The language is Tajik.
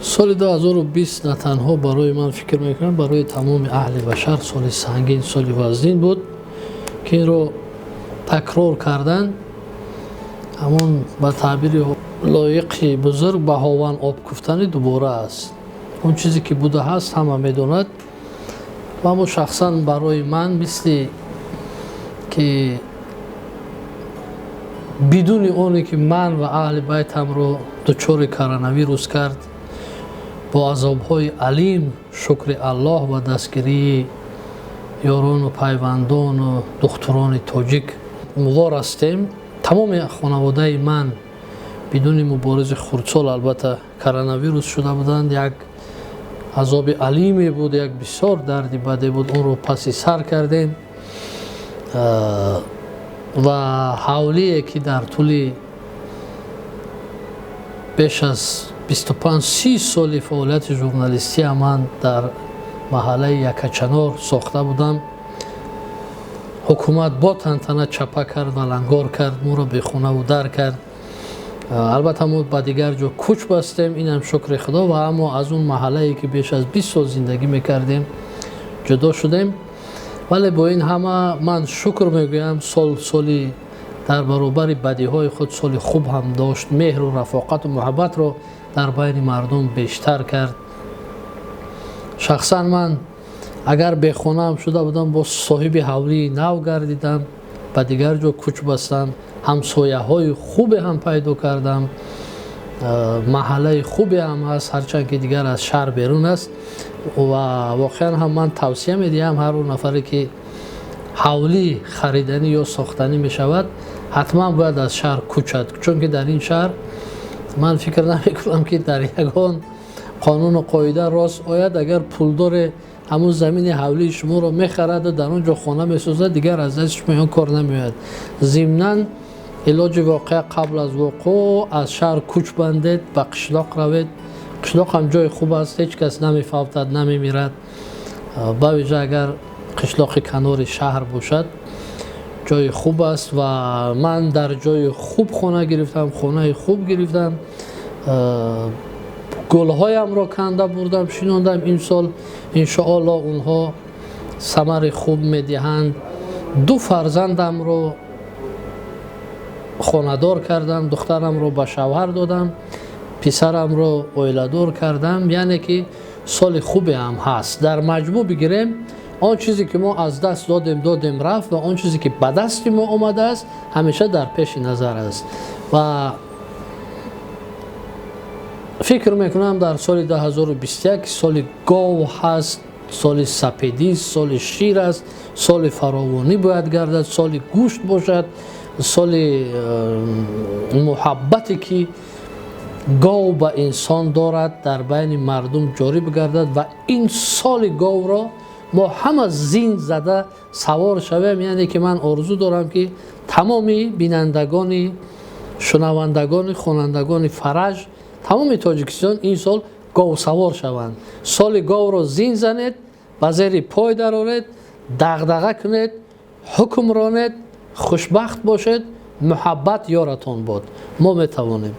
соли 2020 на танҳо барои ман фикр мекунам, барои тамоми аҳли башар соли сангин, соли вазнин буд ки инро такрор кардан, ҳамон ба таъбири лоиқи бузург ба ҳован об куфтани дубора аст. он чизе ки буда ҳаст ҳама медонад ва аммо шахсан барои ман мисли ки бидуни оне ки ман ва аҳли байтамро дучори коронавирус кард, бо азобҳои алим шукри Аллоҳ ва дастгирии ёрону пайвандону духтурони тоҷик мувор ҳастем. тамоми хонаводаи ман бидуни муборизи хурдсол албатта коронавирус шуда буданд. як азоби алиме буд, як бисёр дарди баде буд, онро паси сар кардем ва ҳавлие ки дар тӯли беш аз 25-30 соли фаъолияти журналистия ман дар маҳаллаи Якачанор сохта будам. ҳукумат бо тантана чапа кард ва лангор кард, моро бехонаву дар кард. албатта мо ба дигар ҷо кӯч бастем, инам шукри худо, ва аммо аз он маҳаллае ки беш аз 20 сол зиндагӣ мекардем ҷудо шудем. вале бо ин ҳама ман шукр мегӯям, соли дар баробари бадиҳои худ соли хуб ҳам дошт, меҳру рафоқату муҳаббатро дар байни мардум бештар кард. шахсан ман агар бехонаам шуда будам, бо соҳиби ҳавлии нав гардидам, ба дигар ҷо кӯч бастам, ҳамсояҳои хубе ҳам пайдо кардам, маҳаллаи хубе ҳам ҳаст, ҳарчанд ки дигар аз шаҳр берун аст. ва воқеан ҳам ман тавсия медиҳам ҳар он нафаре ки ҳавлӣ хариданӣ ё сохтанӣ мешавад, ҳатман бояд аз шаҳр кӯчад, чунки дар ин шаҳр ман фикр намекунам ки дар ягон қонуну қоида рост ояд, агар пулдоре ҳамун замини ҳавлии шуморо мехараду дар он ҷо хона месозад, дигар аз дасти шумо ён кор намеояд. зимнан илоҷи воқеа қабл аз вуқӯъ аз шаҳр кӯч бандед, ба қишлоқ равед. қишлоқ ҳам ҷои хуб аст, ҳеҷ кас намефавтад, намемирад. ба виҷа агар қишлоқи канори шаҳр бошад, ҷои хуб аст. ва ман дар ҷои хуб хона гирифтам, хонаи хуб гирифтам, гулҳоямро канда бурдам, шинондам. имсол иншоалло онҳо самари хуб медиҳанд. 2 фарзандамро хонадор кардам, духтарамро ба шавҳар додам, писарамро оиладор кардам. яъне ки соли хубе ҳам ҳаст. дар маҷмӯъ бигирем, он чизе ки мо аз даст додем рафт, ва он чизе ки ба дасти мо омадааст ҳамеша дар пеши назар аст. ва фикр мекунам дар соли 2021 соли гов ҳаст, соли сапедист, соли шир аст, соли фаровонӣ бояд гардад, соли гӯшт бошад, соли муҳаббате ки гов ба инсон дорад дар байни мардум ҷорӣ бигардад. ва ин соли говро мо ҳама зин зада савор шавем. яъне ки ман орзу дорам ки тамоми бинандагони, шунавандагони, хонандагони фараж, тамоми Тоҷикистон ин сол говсавор шаванд. соли говро зин занед, ба зери пой дароред, дағдаға кунед, ҳукм ронед, хушбахт бошед, муҳаббат ёратон бод. мо метавонем.